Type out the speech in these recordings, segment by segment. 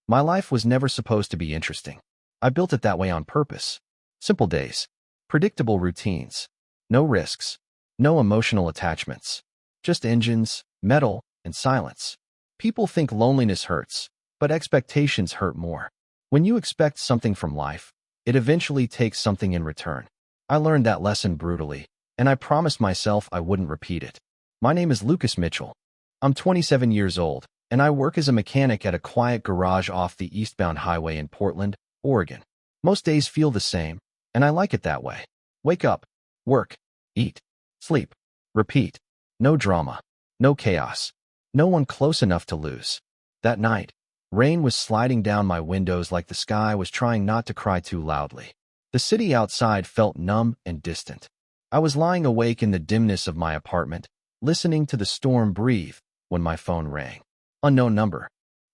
My life was never supposed to be interesting. I built it that way on purpose. Simple days, predictable routines, no risks, no emotional attachments, just engines, metal, and silence. People think loneliness hurts, but expectations hurt more. When you expect something from life, it eventually takes something in return. I learned that lesson brutally, and I promised myself I wouldn't repeat it. My name is Lucas Mitchell. I'm 27 years old, and I work as a mechanic at a quiet garage off the eastbound highway in Portland, Oregon. Most days feel the same, and I like it that way. Wake up, work, eat, sleep, repeat. No drama, no chaos, no one close enough to lose. That night, rain was sliding down my windows like the sky was trying not to cry too loudly. The city outside felt numb and distant. I was lying awake in the dimness of my apartment, listening to the storm breathe, when my phone rang. Unknown number.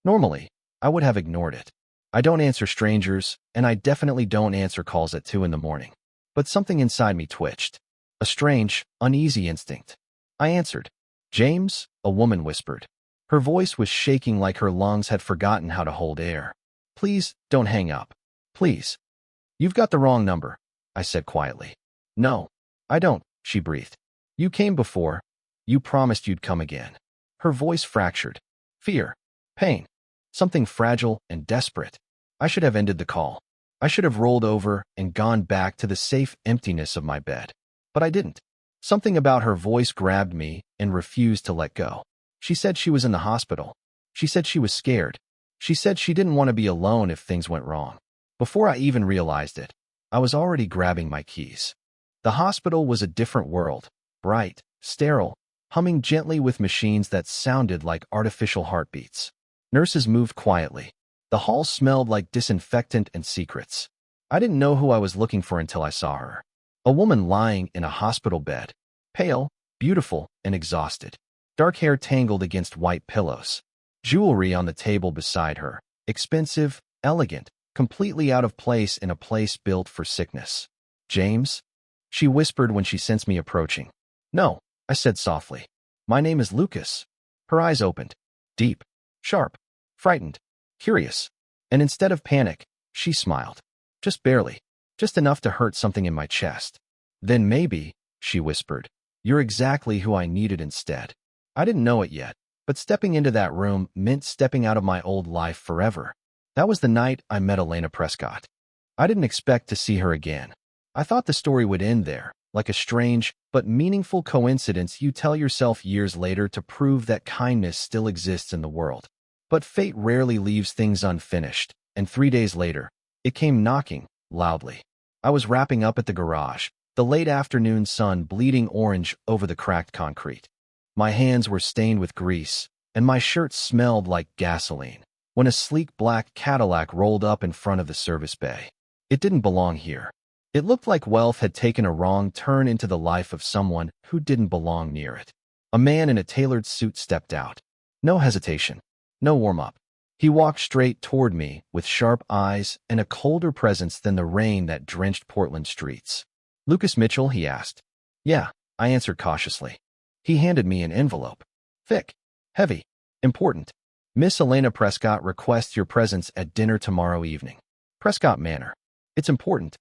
Normally, I would have ignored it. I don't answer strangers, and I definitely don't answer calls at 2 in the morning. But something inside me twitched. A strange, uneasy instinct. I answered. James, a woman whispered. Her voice was shaking like her lungs had forgotten how to hold air. Please, don't hang up. Please. You've got the wrong number, I said quietly. No, I don't, she breathed. You came before. You promised you'd come again. Her voice fractured. Fear. Pain. Something fragile and desperate. I should have ended the call. I should have rolled over and gone back to the safe emptiness of my bed. But I didn't. Something about her voice grabbed me and refused to let go. She said she was in the hospital. She said she was scared. She said she didn't want to be alone if things went wrong. Before I even realized it, I was already grabbing my keys. The hospital was a different world, bright, sterile, humming gently with machines that sounded like artificial heartbeats. Nurses moved quietly. The hall smelled like disinfectant and secrets. I didn't know who I was looking for until I saw her. A woman lying in a hospital bed, pale, beautiful, and exhausted. Dark hair tangled against white pillows. Jewelry on the table beside her, expensive, elegant, completely out of place in a place built for sickness. James? She whispered when she sensed me approaching. No, I said softly. My name is Lucas. Her eyes opened. Deep, sharp, frightened, curious. And instead of panic, she smiled. Just barely. Just enough to hurt something in my chest. Then maybe, she whispered, you're exactly who I needed instead. I didn't know it yet, but stepping into that room meant stepping out of my old life forever. That was the night I met Elena Prescott. I didn't expect to see her again. I thought the story would end there, like a strange but meaningful coincidence you tell yourself years later to prove that kindness still exists in the world. But fate rarely leaves things unfinished, and 3 days later, it came knocking, loudly. I was wrapping up at the garage, the late afternoon sun bleeding orange over the cracked concrete. My hands were stained with grease, and my shirt smelled like gasoline, when a sleek black Cadillac rolled up in front of the service bay. It didn't belong here. It looked like wealth had taken a wrong turn into the life of someone who didn't belong near it. A man in a tailored suit stepped out. No hesitation. No warm-up. He walked straight toward me with sharp eyes and a colder presence than the rain that drenched Portland streets. Lucas Mitchell, he asked. Yeah, I answered cautiously. He handed me an envelope. Thick, heavy, important. Miss Elena Prescott requests your presence at dinner tomorrow evening. Prescott Manor. It's important.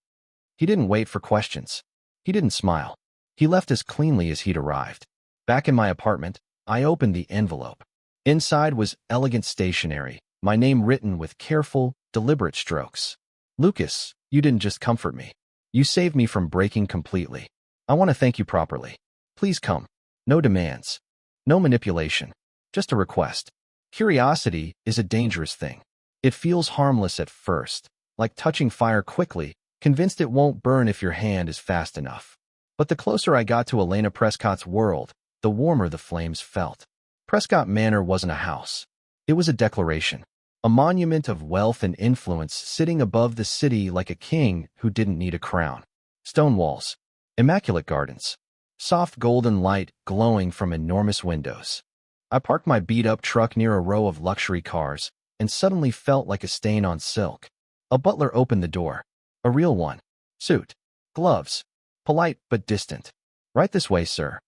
He didn't wait for questions. He didn't smile. He left as cleanly as he'd arrived. Back in my apartment, I opened the envelope. Inside was elegant stationery, my name written with careful, deliberate strokes. Lucas, you didn't just comfort me. You saved me from breaking completely. I want to thank you properly. Please come. No demands. No manipulation. Just a request. Curiosity is a dangerous thing. It feels harmless at first, like touching fire quickly, convinced it won't burn if your hand is fast enough. But the closer I got to Elena Prescott's world, the warmer the flames felt. Prescott Manor wasn't a house. It was a declaration. A monument of wealth and influence sitting above the city like a king who didn't need a crown. Stone walls. Immaculate gardens. Soft golden light glowing from enormous windows. I parked my beat-up truck near a row of luxury cars and suddenly felt like a stain on silk. A butler opened the door. A real one. Suit. Gloves. Polite but distant. Right this way, sir.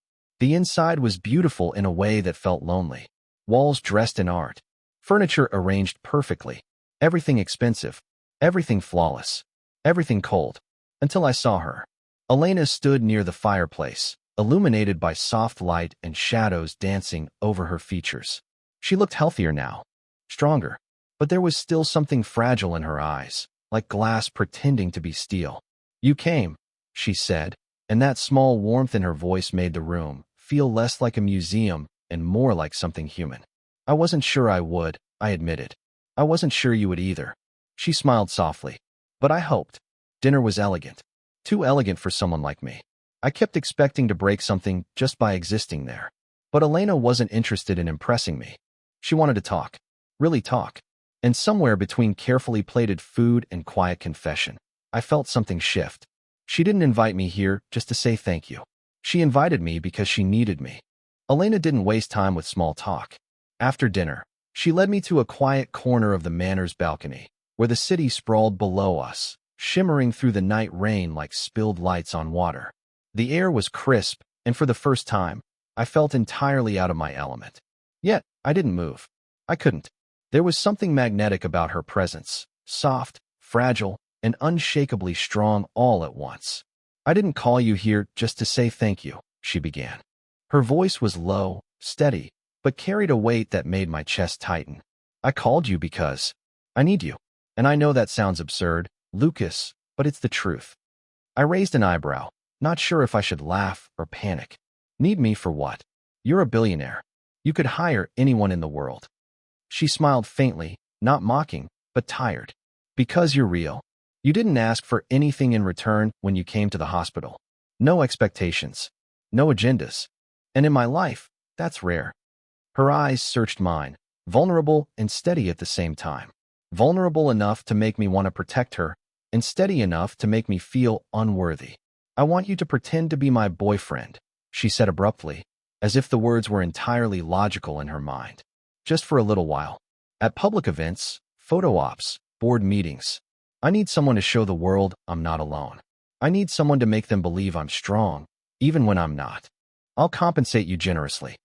The inside was beautiful in a way that felt lonely. Walls dressed in art. Furniture arranged perfectly. Everything expensive. Everything flawless. Everything cold. Until I saw her. Elena stood near the fireplace, illuminated by soft light and shadows dancing over her features. She looked healthier now. Stronger. But there was still something fragile in her eyes, like glass pretending to be steel. "You came," she said, and that small warmth in her voice made the room feel less like a museum and more like something human. "I wasn't sure I would," I admitted. "I wasn't sure you would either." She smiled softly. "But I hoped." Dinner was elegant. Too elegant for someone like me. I kept expecting to break something just by existing there. But Elena wasn't interested in impressing me. She wanted to talk. Really talk. And somewhere between carefully plated food and quiet confession, I felt something shift. She didn't invite me here just to say thank you. She invited me because she needed me. Elena didn't waste time with small talk. After dinner, she led me to a quiet corner of the manor's balcony, where the city sprawled below us, shimmering through the night rain like spilled lights on water. The air was crisp, and for the first time, I felt entirely out of my element. Yet, I didn't move. I couldn't. There was something magnetic about her presence, soft, fragile, and unshakably strong all at once. "I didn't call you here just to say thank you," she began. Her voice was low, steady, but carried a weight that made my chest tighten. "I called you because I need you. And I know that sounds absurd, Lucas, but it's the truth." I raised an eyebrow, not sure if I should laugh or panic. "Need me for what? You're a billionaire. You could hire anyone in the world." She smiled faintly, not mocking, but tired. "Because you're real. You didn't ask for anything in return when you came to the hospital. No expectations. No agendas. And in my life, that's rare." Her eyes searched mine, vulnerable and steady at the same time. Vulnerable enough to make me want to protect her, and steady enough to make me feel unworthy. "I want you to pretend to be my boyfriend," she said abruptly, as if the words were entirely logical in her mind. "Just for a little while. At public events, photo ops, board meetings. I need someone to show the world I'm not alone. I need someone to make them believe I'm strong, even when I'm not. I'll compensate you generously."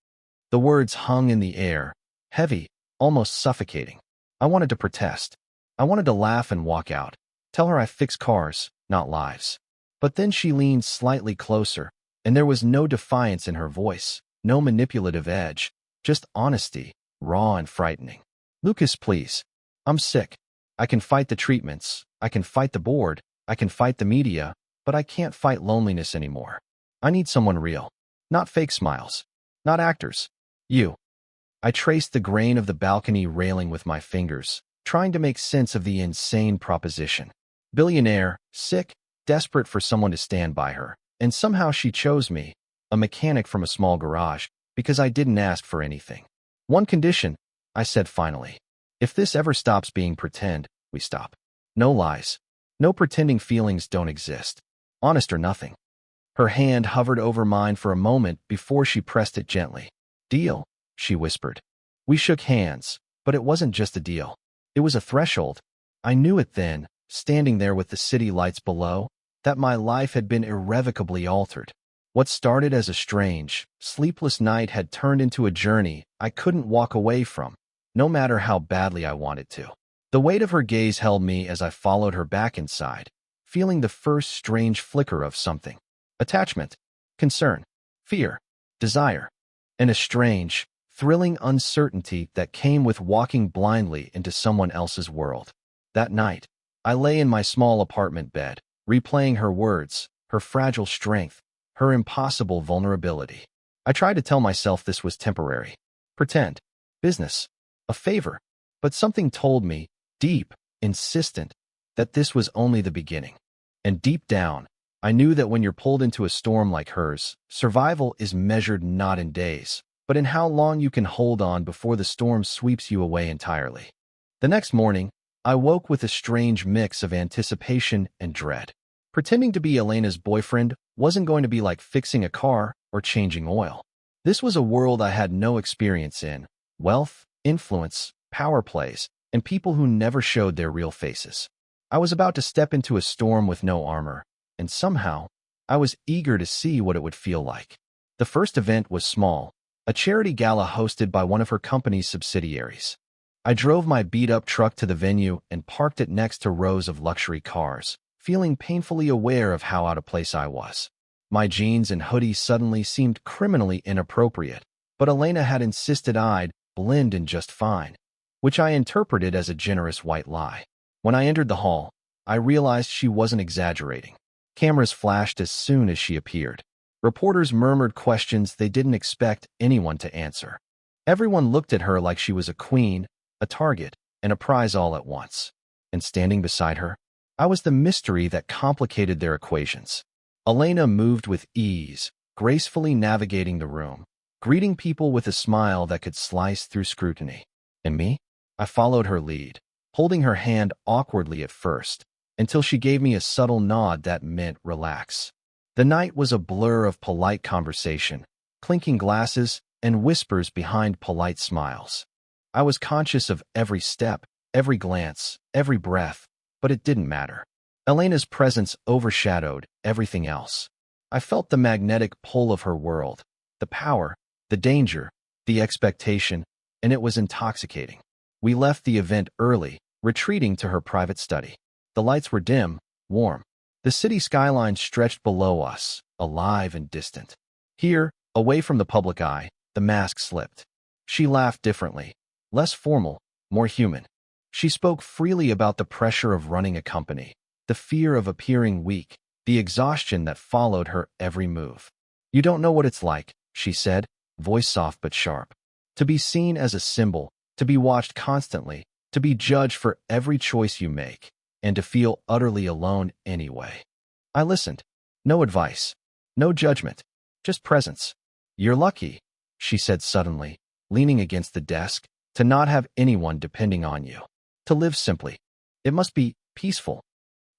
The words hung in the air, heavy, almost suffocating. I wanted to protest. I wanted to laugh and walk out, tell her I fix cars, not lives. But then she leaned slightly closer, and there was no defiance in her voice, no manipulative edge, just honesty, raw and frightening. "Lucas, please. I'm sick. I can fight the treatments, I can fight the board, I can fight the media, but I can't fight loneliness anymore. I need someone real. Not fake smiles. Not actors. You." I traced the grain of the balcony railing with my fingers, trying to make sense of the insane proposition. Billionaire, sick, desperate for someone to stand by her, and somehow she chose me, a mechanic from a small garage, because I didn't ask for anything. "One condition," I said finally. "If this ever stops being pretend, we stop. No lies. No pretending feelings don't exist. Honest or nothing." Her hand hovered over mine for a moment before she pressed it gently. "Deal," she whispered. We shook hands, but it wasn't just a deal. It was a threshold. I knew it then, standing there with the city lights below, that my life had been irrevocably altered. What started as a strange, sleepless night had turned into a journey I couldn't walk away from, no matter how badly I wanted to. The weight of her gaze held me as I followed her back inside, feeling the first strange flicker of something. Attachment, concern, fear, desire, and a strange, thrilling uncertainty that came with walking blindly into someone else's world. That night, I lay in my small apartment bed, replaying her words, her fragile strength, her impossible vulnerability. I tried to tell myself this was temporary. Pretend. Business. A favor. But something told me, deep, insistent, that this was only the beginning. And deep down, I knew that when you're pulled into a storm like hers, survival is measured not in days, but in how long you can hold on before the storm sweeps you away entirely. The next morning, I woke with a strange mix of anticipation and dread. Pretending to be Elena's boyfriend wasn't going to be like fixing a car or changing oil. This was a world I had no experience in: wealth, influence, power plays, and people who never showed their real faces. I was about to step into a storm with no armor, and somehow, I was eager to see what it would feel like. The first event was small, a charity gala hosted by one of her company's subsidiaries. I drove my beat-up truck to the venue and parked it next to rows of luxury cars, feeling painfully aware of how out of place I was. My jeans and hoodie suddenly seemed criminally inappropriate, but Elena had insisted I'd blend in just fine, which I interpreted as a generous white lie. When I entered the hall, I realized she wasn't exaggerating. Cameras flashed as soon as she appeared. Reporters murmured questions they didn't expect anyone to answer. Everyone looked at her like she was a queen, a target, and a prize all at once. And standing beside her, I was the mystery that complicated their equations. Elena moved with ease, gracefully navigating the room, greeting people with a smile that could slice through scrutiny. And me? I followed her lead, holding her hand awkwardly at first, until she gave me a subtle nod that meant relax. The night was a blur of polite conversation, clinking glasses, and whispers behind polite smiles. I was conscious of every step, every glance, every breath, but it didn't matter. Elena's presence overshadowed everything else. I felt the magnetic pull of her world, the power, the danger, the expectation, and it was intoxicating. We left the event early, retreating to her private study. The lights were dim, warm. The city skyline stretched below us, alive and distant. Here, away from the public eye, the mask slipped. She laughed differently, less formal, more human. She spoke freely about the pressure of running a company, the fear of appearing weak, the exhaustion that followed her every move. "You don't know what it's like," she said, voice soft but sharp. "To be seen as a symbol, to be watched constantly, to be judged for every choice you make, and to feel utterly alone anyway." I listened. No advice, no judgment, just presence. "You're lucky," she said suddenly, leaning against the desk, "to not have anyone depending on you. To live simply. It must be peaceful."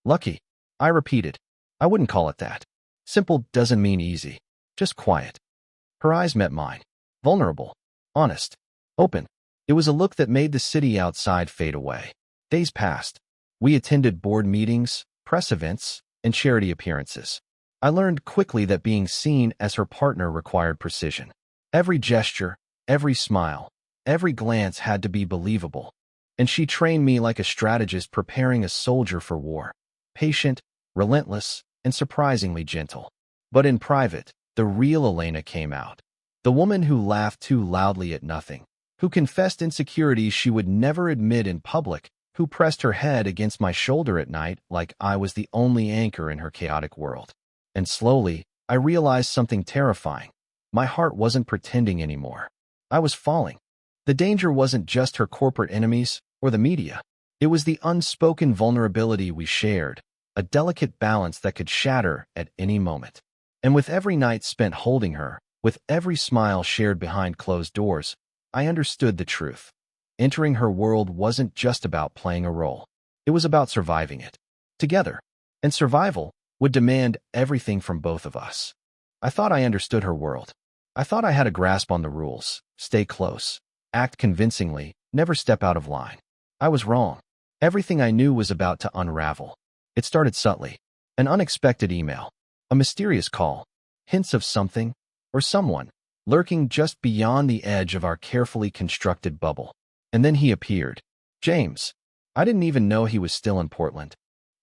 "Lucky," I repeated. "I wouldn't call it that. Simple doesn't mean easy, just quiet." Her eyes met mine. Vulnerable, honest, open. It was a look that made the city outside fade away. Days passed. We attended board meetings, press events, and charity appearances. I learned quickly that being seen as her partner required precision. Every gesture, every smile, every glance had to be believable. And she trained me like a strategist preparing a soldier for war. Patient, relentless, and surprisingly gentle. But in private, the real Elena came out. The woman who laughed too loudly at nothing, who confessed insecurities she would never admit in public, who pressed her head against my shoulder at night like I was the only anchor in her chaotic world. And slowly, I realized something terrifying. My heart wasn't pretending anymore. I was falling. The danger wasn't just her corporate enemies or the media. It was the unspoken vulnerability we shared, a delicate balance that could shatter at any moment. And with every night spent holding her, with every smile shared behind closed doors, I understood the truth. Entering her world wasn't just about playing a role. It was about surviving it. Together. And survival would demand everything from both of us. I thought I understood her world. I thought I had a grasp on the rules. Stay close. Act convincingly. Never step out of line. I was wrong. Everything I knew was about to unravel. It started subtly. An unexpected email. A mysterious call. Hints of something, or someone, lurking just beyond the edge of our carefully constructed bubble. And then he appeared. James. I didn't even know he was still in Portland.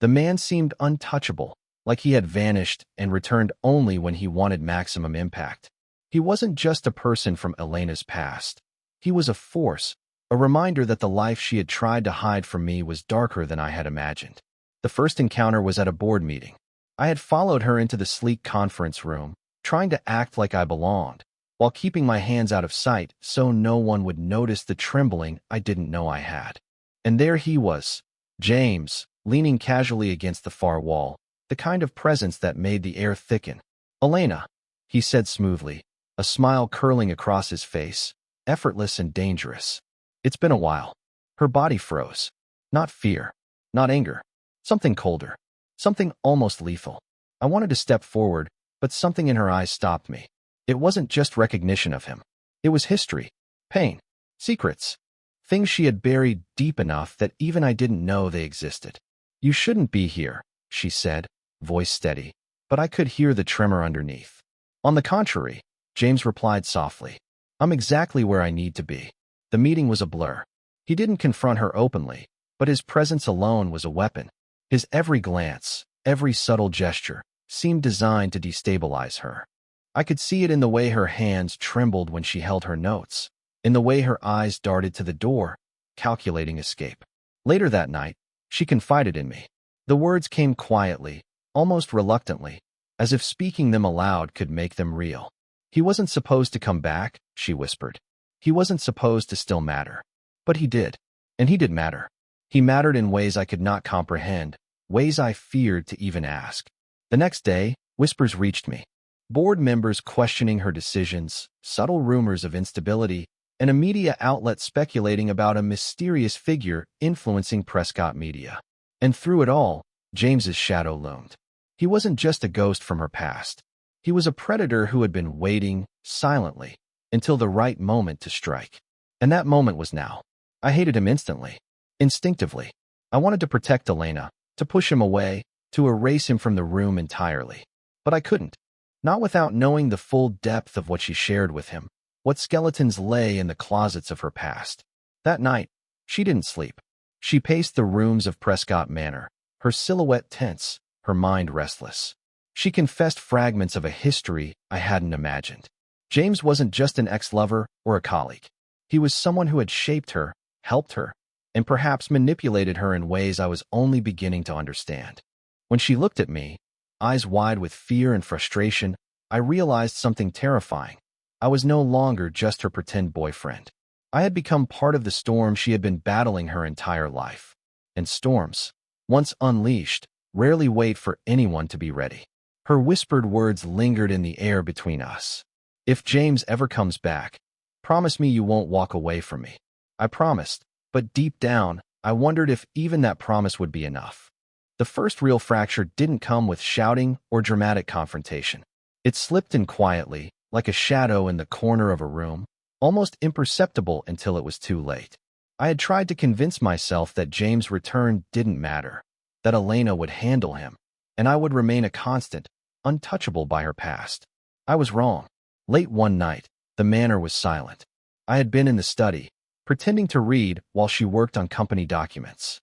The man seemed untouchable, like he had vanished and returned only when he wanted maximum impact. He wasn't just a person from Elena's past. He was a force, a reminder that the life she had tried to hide from me was darker than I had imagined. The first encounter was at a board meeting. I had followed her into the sleek conference room, trying to act like I belonged, while keeping my hands out of sight so no one would notice the trembling I didn't know I had. And there he was, James, leaning casually against the far wall, the kind of presence that made the air thicken. "Elena," he said smoothly, a smile curling across his face, effortless and dangerous. "It's been a while." Her body froze. Not fear, not anger, something colder, something almost lethal. I wanted to step forward, but something in her eyes stopped me. It wasn't just recognition of him. It was history, pain, secrets, things she had buried deep enough that even I didn't know they existed. "You shouldn't be here," she said, voice steady, but I could hear the tremor underneath. "On the contrary," James replied softly, "I'm exactly where I need to be." The meeting was a blur. He didn't confront her openly, but his presence alone was a weapon. His every glance, every subtle gesture, seemed designed to destabilize her. I could see it in the way her hands trembled when she held her notes, in the way her eyes darted to the door, calculating escape. Later that night, she confided in me. The words came quietly, almost reluctantly, as if speaking them aloud could make them real. He wasn't supposed to come back, she whispered. He wasn't supposed to still matter. But he did. And he did matter. He mattered in ways I could not comprehend, ways I feared to even ask. The next day, whispers reached me. Board members questioning her decisions, subtle rumors of instability, and a media outlet speculating about a mysterious figure influencing Prescott media. And through it all, James's shadow loomed. He wasn't just a ghost from her past. He was a predator who had been waiting, silently, until the right moment to strike. And that moment was now. I hated him instantly. Instinctively. I wanted to protect Elena, to push him away, to erase him from the room entirely. But I couldn't. Not without knowing the full depth of what she shared with him, what skeletons lay in the closets of her past. That night, she didn't sleep. She paced the rooms of Prescott Manor, her silhouette tense, her mind restless. She confessed fragments of a history I hadn't imagined. James wasn't just an ex-lover or a colleague. He was someone who had shaped her, helped her, and perhaps manipulated her in ways I was only beginning to understand. When she looked at me, eyes wide with fear and frustration, I realized something terrifying. I was no longer just her pretend boyfriend. I had become part of the storm she had been battling her entire life. And storms, once unleashed, rarely wait for anyone to be ready. Her whispered words lingered in the air between us. If James ever comes back, promise me you won't walk away from me. I promised, but deep down, I wondered if even that promise would be enough. The first real fracture didn't come with shouting or dramatic confrontation. It slipped in quietly, like a shadow in the corner of a room, almost imperceptible until it was too late. I had tried to convince myself that James' return didn't matter, that Elena would handle him, and I would remain a constant, untouchable by her past. I was wrong. Late one night, the manor was silent. I had been in the study, pretending to read while she worked on company documents.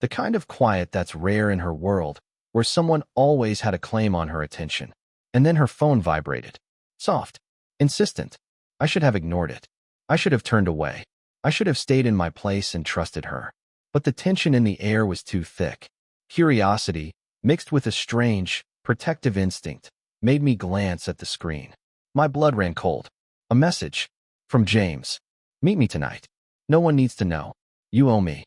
The kind of quiet that's rare in her world, where someone always had a claim on her attention. And then her phone vibrated. Soft. Insistent. I should have ignored it. I should have turned away. I should have stayed in my place and trusted her. But the tension in the air was too thick. Curiosity, mixed with a strange, protective instinct, made me glance at the screen. My blood ran cold. A message. From James. Meet me tonight. No one needs to know. You owe me.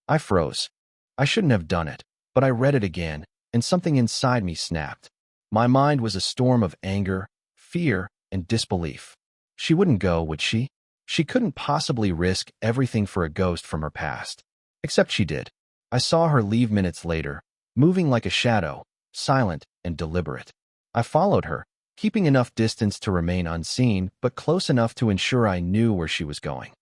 I froze. I shouldn't have done it, but I read it again, and something inside me snapped. My mind was a storm of anger, fear, and disbelief. She wouldn't go, would she? She couldn't possibly risk everything for a ghost from her past. Except she did. I saw her leave minutes later, moving like a shadow, silent and deliberate. I followed her, keeping enough distance to remain unseen, but close enough to ensure I knew where she was going.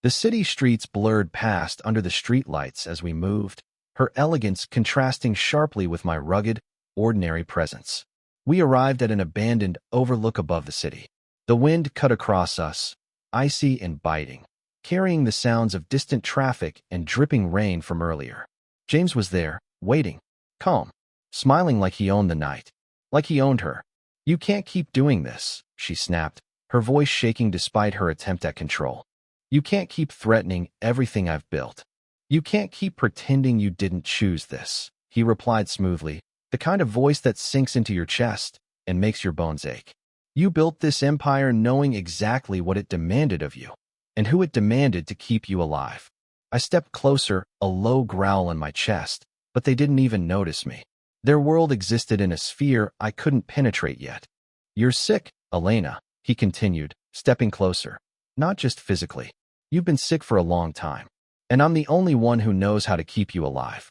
The city streets blurred past under the streetlights as we moved, her elegance contrasting sharply with my rugged, ordinary presence. We arrived at an abandoned overlook above the city. The wind cut across us, icy and biting, carrying the sounds of distant traffic and dripping rain from earlier. James was there, waiting, calm, smiling like he owned the night, like he owned her. You can't keep doing this, she snapped, her voice shaking despite her attempt at control. You can't keep threatening everything I've built. You can't keep pretending you didn't choose this, he replied smoothly, the kind of voice that sinks into your chest and makes your bones ache. You built this empire knowing exactly what it demanded of you, and who it demanded to keep you alive. I stepped closer, a low growl in my chest, but they didn't even notice me. Their world existed in a sphere I couldn't penetrate yet. You're sick, Elena, he continued, stepping closer. Not just physically. You've been sick for a long time, and I'm the only one who knows how to keep you alive.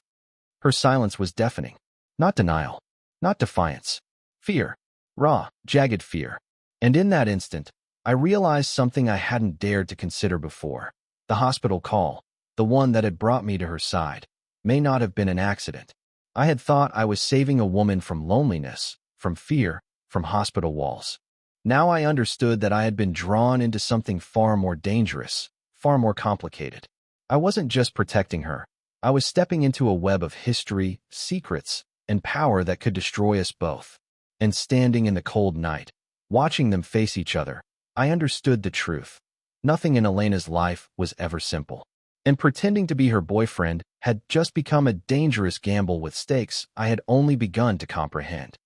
Her silence was deafening. Not denial, not defiance. Fear. Raw, jagged fear. And in that instant, I realized something I hadn't dared to consider before. The hospital call, the one that had brought me to her side, may not have been an accident. I had thought I was saving a woman from loneliness, from fear, from hospital walls. Now I understood that I had been drawn into something far more dangerous, far more complicated. I wasn't just protecting her. I was stepping into a web of history, secrets, and power that could destroy us both. And standing in the cold night, watching them face each other, I understood the truth. Nothing in Elena's life was ever simple. And pretending to be her boyfriend had just become a dangerous gamble with stakes I had only begun to comprehend.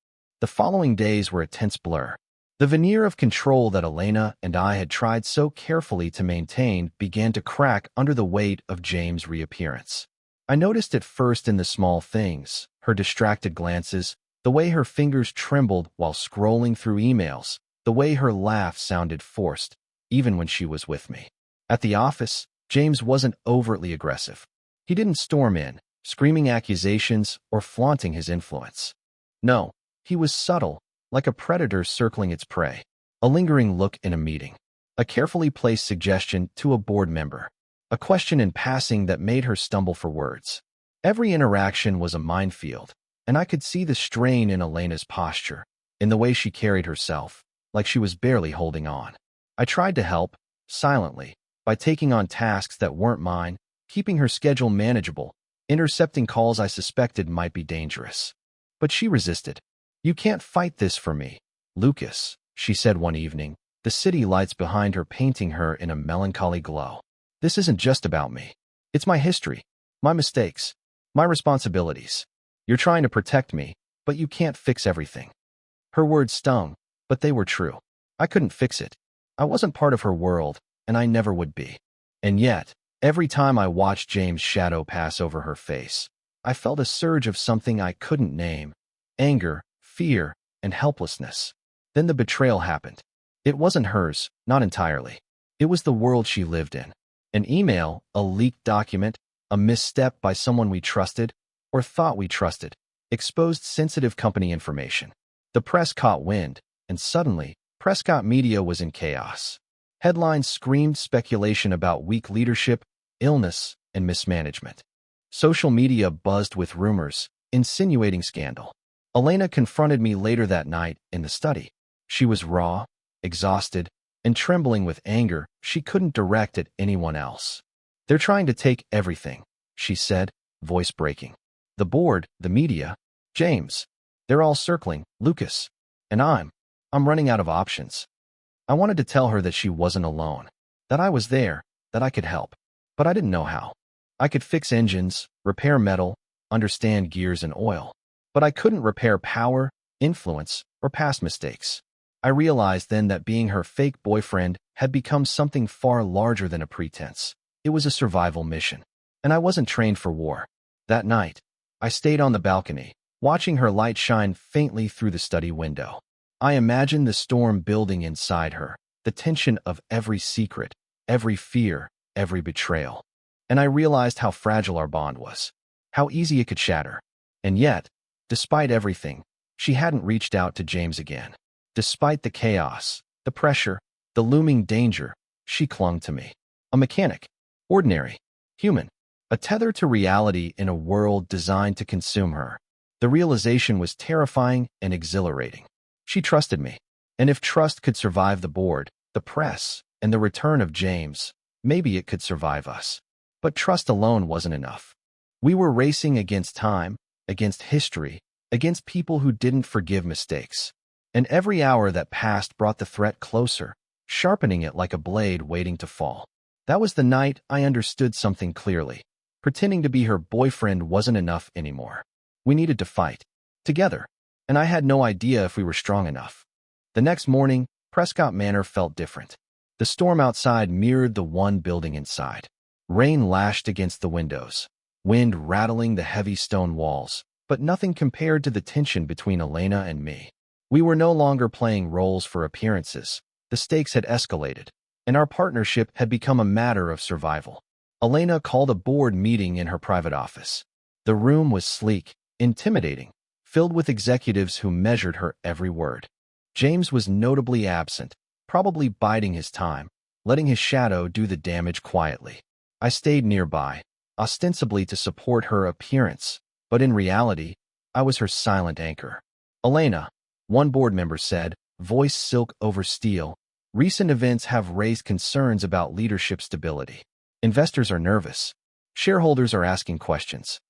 The following days were a tense blur. The veneer of control that Elena and I had tried so carefully to maintain began to crack under the weight of James' reappearance. I noticed it first in the small things, her distracted glances, the way her fingers trembled while scrolling through emails, the way her laugh sounded forced, even when she was with me. At the office, James wasn't overtly aggressive. He didn't storm in, screaming accusations or flaunting his influence. No, he was subtle, like a predator circling its prey. A lingering look in a meeting. A carefully placed suggestion to a board member. A question in passing that made her stumble for words. Every interaction was a minefield, and I could see the strain in Elena's posture, in the way she carried herself, like she was barely holding on. I tried to help, silently, by taking on tasks that weren't mine, keeping her schedule manageable, intercepting calls I suspected might be dangerous. But she resisted. "You can't fight this for me, Lucas," she said one evening, the city lights behind her painting her in a melancholy glow. "This isn't just about me. It's my history, my mistakes, my responsibilities. You're trying to protect me, but you can't fix everything." Her words stung, but they were true. I couldn't fix it. I wasn't part of her world, and I never would be. And yet, every time I watched James' shadow pass over her face, I felt a surge of something I couldn't name: anger, fear, and helplessness. Then the betrayal happened. It wasn't hers, not entirely. It was the world she lived in. An email, a leaked document, a misstep by someone we trusted, or thought we trusted, exposed sensitive company information. The press caught wind, and suddenly, Prescott media was in chaos. Headlines screamed speculation about weak leadership, illness, and mismanagement. Social media buzzed with rumors, insinuating scandal. Elena confronted me later that night in the study. She was raw, exhausted, and trembling with anger she couldn't direct at anyone else. "They're trying to take everything," she said, voice breaking. "The board, the media, James. They're all circling, Lucas. And I'm running out of options." I wanted to tell her that she wasn't alone, that I was there, that I could help. But I didn't know how. I could fix engines, repair metal, understand gears and oil. But I couldn't repair power, influence, or past mistakes. I realized then that being her fake boyfriend had become something far larger than a pretense. It was a survival mission. And I wasn't trained for war. That night, I stayed on the balcony, watching her light shine faintly through the study window. I imagined the storm building inside her, the tension of every secret, every fear, every betrayal. And I realized how fragile our bond was, how easy it could shatter. And yet, despite everything, she hadn't reached out to James again. Despite the chaos, the pressure, the looming danger, she clung to me. A mechanic, ordinary, human, a tether to reality in a world designed to consume her. The realization was terrifying and exhilarating. She trusted me, and if trust could survive the board, the press, and the return of James, maybe it could survive us. But trust alone wasn't enough. We were racing against time, against history, against people who didn't forgive mistakes. And every hour that passed brought the threat closer, sharpening it like a blade waiting to fall. That was the night I understood something clearly. Pretending to be her boyfriend wasn't enough anymore. We needed to fight. Together. And I had no idea if we were strong enough. The next morning, Prescott Manor felt different. The storm outside mirrored the one building inside. Rain lashed against the windows, wind rattling the heavy stone walls, but nothing compared to the tension between Elena and me. We were no longer playing roles for appearances. The stakes had escalated, and our partnership had become a matter of survival. Elena called a board meeting in her private office. The room was sleek, intimidating, filled with executives who measured her every word. James was notably absent, probably biding his time, letting his shadow do the damage quietly. I stayed nearby, ostensibly to support her appearance, but in reality, I was her silent anchor. "Elena," one board member said, voice silk over steel, "recent events have raised concerns about leadership stability. Investors are nervous. Shareholders are asking questions.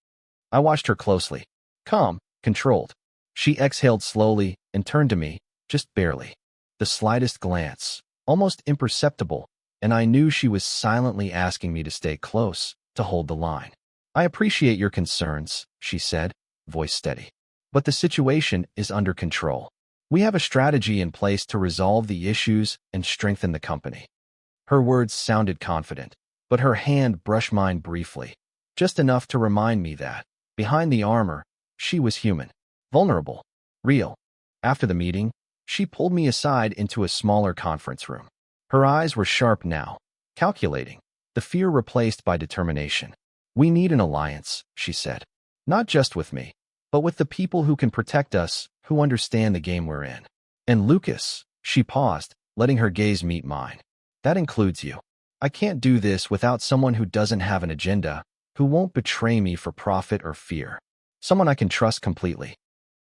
I watched her closely. Calm, controlled. She exhaled slowly and turned to me, just barely. The slightest glance, almost imperceptible, and I knew she was silently asking me to stay close, to hold the line. I appreciate your concerns, she said, voice steady. But the situation is under control. We have a strategy in place to resolve the issues and strengthen the company. Her words sounded confident, but her hand brushed mine briefly, just enough to remind me that, behind the armor, she was human, vulnerable, real. After the meeting, she pulled me aside into a smaller conference room. Her eyes were sharp now, calculating, the fear replaced by determination. We need an alliance, she said. Not just with me, but with the people who can protect us, who understand the game we're in. And Lucas, she paused, letting her gaze meet mine. That includes you. I can't do this without someone who doesn't have an agenda, who won't betray me for profit or fear. Someone I can trust completely.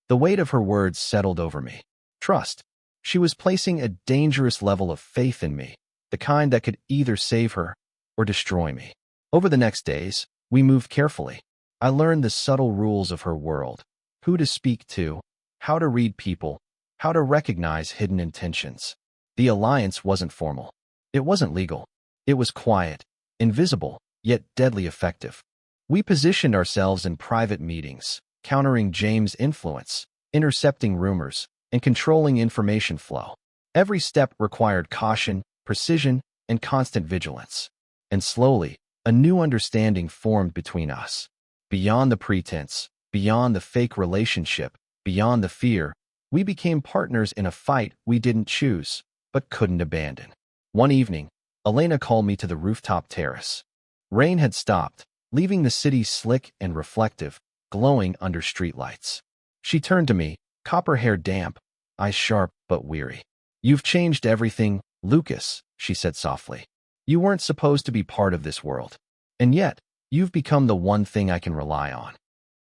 The weight of her words settled over me. Trust. She was placing a dangerous level of faith in me, the kind that could either save her or destroy me. Over the next days, we moved carefully. I learned the subtle rules of her world, who to speak to, how to read people, how to recognize hidden intentions. The alliance wasn't formal. It wasn't legal. It was quiet, invisible, yet deadly effective. We positioned ourselves in private meetings, countering James' influence, intercepting rumors, and controlling information flow. Every step required caution, precision, and constant vigilance. And slowly, a new understanding formed between us. Beyond the pretense, beyond the fake relationship, beyond the fear, we became partners in a fight we didn't choose, but couldn't abandon. One evening, Elena called me to the rooftop terrace. Rain had stopped, leaving the city slick and reflective, glowing under streetlights. She turned to me, copper hair damp, eyes sharp but weary. You've changed everything, Lucas, she said softly. You weren't supposed to be part of this world. And yet, you've become the one thing I can rely on.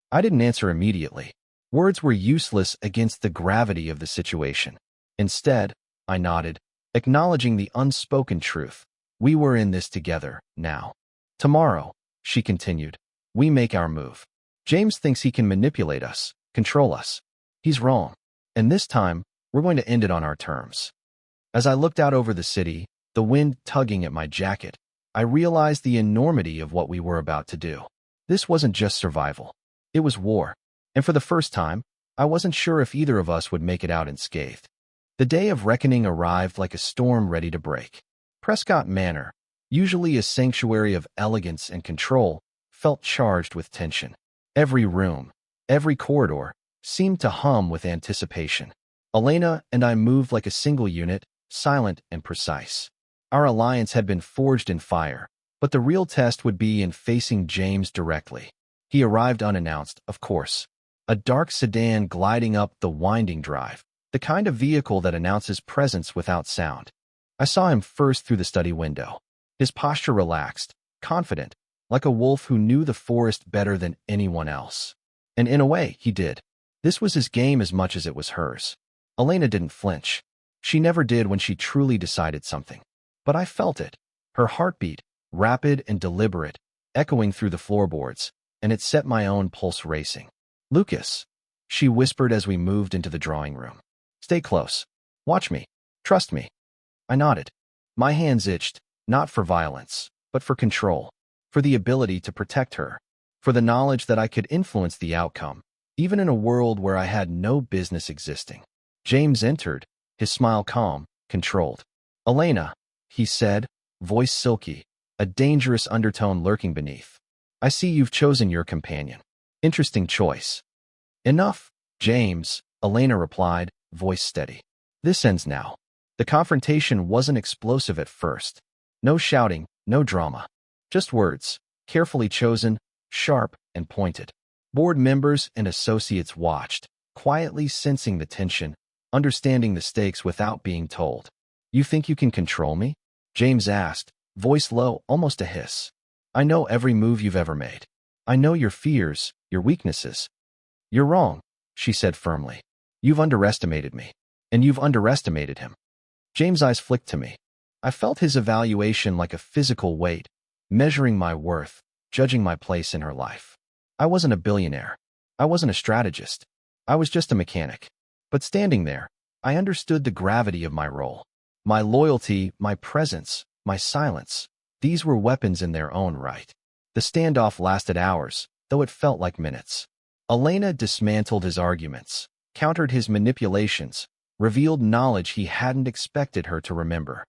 I didn't answer immediately. Words were useless against the gravity of the situation. Instead, I nodded, acknowledging the unspoken truth. We were in this together, now. Tomorrow, she continued, we make our move. James thinks he can manipulate us, control us. He's wrong. And this time, we're going to end it on our terms. As I looked out over the city, the wind tugging at my jacket, I realized the enormity of what we were about to do. This wasn't just survival. It was war. And for the first time, I wasn't sure if either of us would make it out unscathed. The day of reckoning arrived like a storm ready to break. Prescott Manor, usually a sanctuary of elegance and control, felt charged with tension. Every room, every corridor, seemed to hum with anticipation. Elena and I moved like a single unit, silent and precise. Our alliance had been forged in fire, but the real test would be in facing James directly. He arrived unannounced, of course. A dark sedan gliding up the winding drive, the kind of vehicle that announces presence without sound. I saw him first through the study window. His posture relaxed, confident, like a wolf who knew the forest better than anyone else. And in a way, he did. This was his game as much as it was hers. Elena didn't flinch. She never did when she truly decided something. But I felt it. Her heartbeat, rapid and deliberate, echoing through the floorboards, and it set my own pulse racing. Lucas, she whispered as we moved into the drawing room. Stay close. Watch me. Trust me. I nodded. My hands itched, not for violence, but for control, for the ability to protect her, for the knowledge that I could influence the outcome, even in a world where I had no business existing. James entered, his smile calm, controlled. Elena, he said, voice silky, a dangerous undertone lurking beneath. I see you've chosen your companion. Interesting choice. Enough, James, Elena replied, voice steady. This ends now. The confrontation wasn't explosive at first. No shouting, no drama. Just words, carefully chosen, sharp and pointed. Board members and associates watched, quietly sensing the tension, understanding the stakes without being told. You think you can control me? James asked, voice low, almost a hiss. I know every move you've ever made. I know your fears, your weaknesses. You're wrong, she said firmly. You've underestimated me. And you've underestimated him. James' eyes flicked to me. I felt his evaluation like a physical weight, measuring my worth, judging my place in her life. I wasn't a billionaire. I wasn't a strategist. I was just a mechanic. But standing there, I understood the gravity of my role. My loyalty, my presence, my silence. These were weapons in their own right. The standoff lasted hours, though it felt like minutes. Elena dismantled his arguments, countered his manipulations, revealed knowledge he hadn't expected her to remember.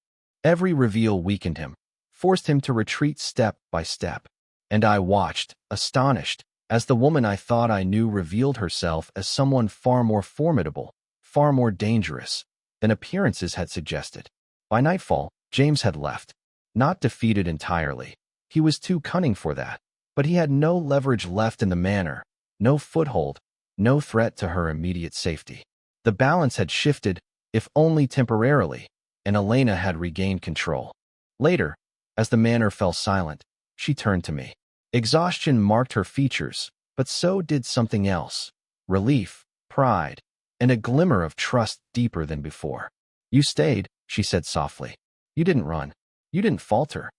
Every reveal weakened him, forced him to retreat step by step. And I watched, astonished, as the woman I thought I knew revealed herself as someone far more formidable, far more dangerous than appearances had suggested. By nightfall, James had left. Not defeated entirely. He was too cunning for that. But he had no leverage left in the manor, no foothold, no threat to her immediate safety. The balance had shifted, if only temporarily, and Elena had regained control. Later, as the manor fell silent, she turned to me. Exhaustion marked her features, but so did something else. Relief, pride, and a glimmer of trust deeper than before. "You stayed," she said softly. "You didn't run. You didn't falter."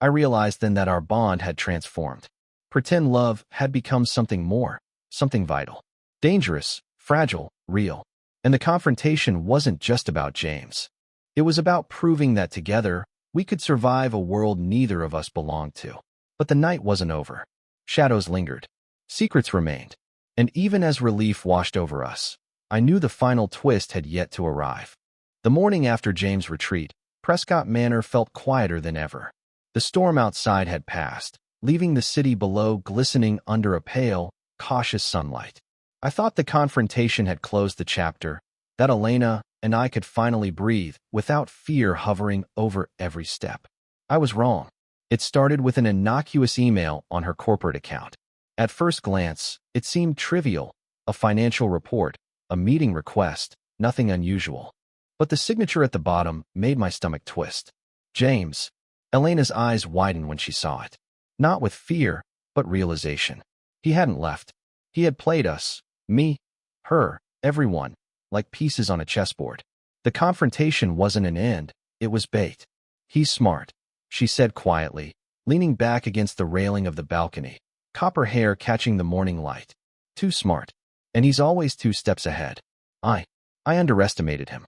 I realized then that our bond had transformed. Pretend love had become something more, something vital. Dangerous, fragile, real. And the confrontation wasn't just about James. It was about proving that together, we could survive a world neither of us belonged to. But the night wasn't over. Shadows lingered. Secrets remained. And even as relief washed over us, I knew the final twist had yet to arrive. The morning after James' retreat, Prescott Manor felt quieter than ever. The storm outside had passed, leaving the city below glistening under a pale, cautious sunlight. I thought the confrontation had closed the chapter, that Elena and I could finally breathe without fear hovering over every step. I was wrong. It started with an innocuous email on her corporate account. At first glance, it seemed trivial, a financial report, a meeting request, nothing unusual. But the signature at the bottom made my stomach twist. James. Elena's eyes widened when she saw it. Not with fear, but realization. He hadn't left. He had played us, me, her, everyone, like pieces on a chessboard. The confrontation wasn't an end, it was bait. "He's smart," she said quietly, leaning back against the railing of the balcony, copper hair catching the morning light. "Too smart. And he's always 2 steps ahead." I underestimated him.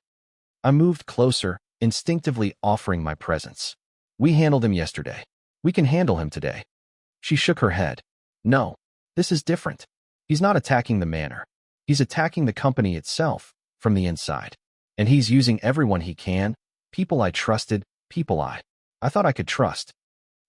I moved closer, instinctively offering my presence. "We handled him yesterday. We can handle him today." She shook her head. "No, this is different. He's not attacking the manor. He's attacking the company itself, from the inside. And he's using everyone he can, people I trusted, people I thought I could trust."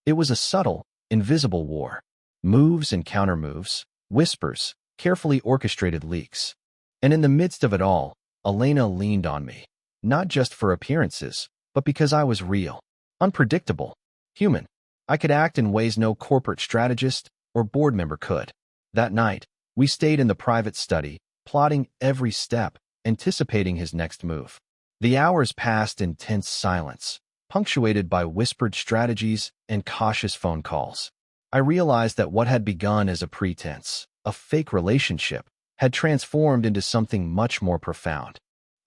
It was a subtle, invisible war. Moves and countermoves, whispers, carefully orchestrated leaks. And in the midst of it all, Elena leaned on me. Not just for appearances, but because I was real, unpredictable, human. I could act in ways no corporate strategist or board member could. That night, we stayed in the private study, plotting every step, anticipating his next move. The hours passed in tense silence, punctuated by whispered strategies and cautious phone calls. I realized that what had begun as a pretense, a fake relationship, had transformed into something much more profound.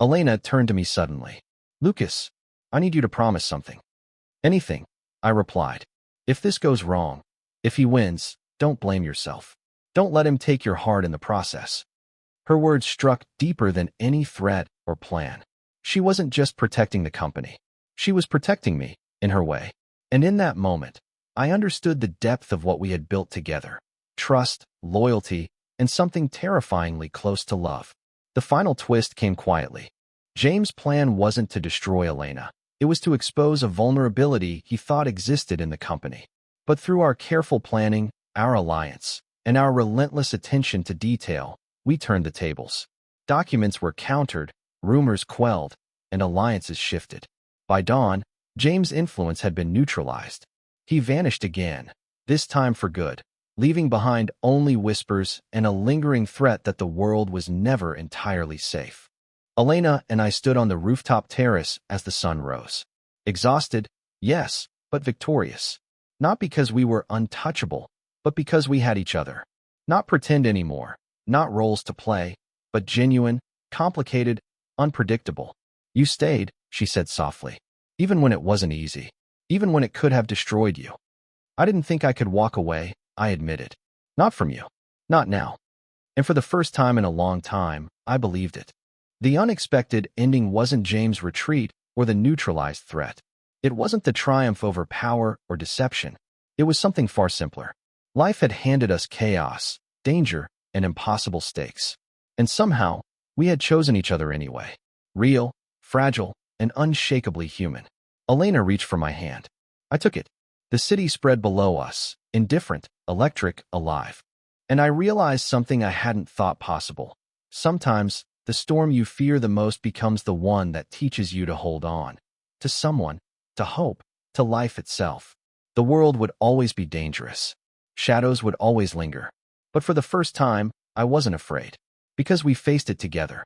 Elena turned to me suddenly. "Lucas, I need you to promise something." "Anything," I replied. "If this goes wrong, if he wins, don't blame yourself. Don't let him take your heart in the process." Her words struck deeper than any threat or plan. She wasn't just protecting the company. She was protecting me, in her way. And in that moment, I understood the depth of what we had built together. Trust, loyalty, and something terrifyingly close to love. The final twist came quietly. James' plan wasn't to destroy Elena. It was to expose a vulnerability he thought existed in the company. But through our careful planning, our alliance, and our relentless attention to detail, we turned the tables. Documents were countered, rumors quelled, and alliances shifted. By dawn, James' influence had been neutralized. He vanished again, this time for good, leaving behind only whispers and a lingering threat that the world was never entirely safe. Elena and I stood on the rooftop terrace as the sun rose. Exhausted, yes, but victorious. Not because we were untouchable, but because we had each other. Not pretend anymore, not roles to play, but genuine, complicated, unpredictable. "You stayed," she said softly, "even when it wasn't easy, even when it could have destroyed you." I didn't think I could walk away, I admitted. Not from you. Not now. And for the first time in a long time, I believed it. The unexpected ending wasn't James' retreat or the neutralized threat. It wasn't the triumph over power or deception. It was something far simpler. Life had handed us chaos, danger, and impossible stakes. And somehow, we had chosen each other anyway. Real, fragile, and unshakably human. Elena reached for my hand. I took it. The city spread below us, indifferent, electric, alive. And I realized something I hadn't thought possible. Sometimes, the storm you fear the most becomes the one that teaches you to hold on. To someone, to hope, to life itself. The world would always be dangerous. Shadows would always linger. But for the first time, I wasn't afraid. Because we faced it together.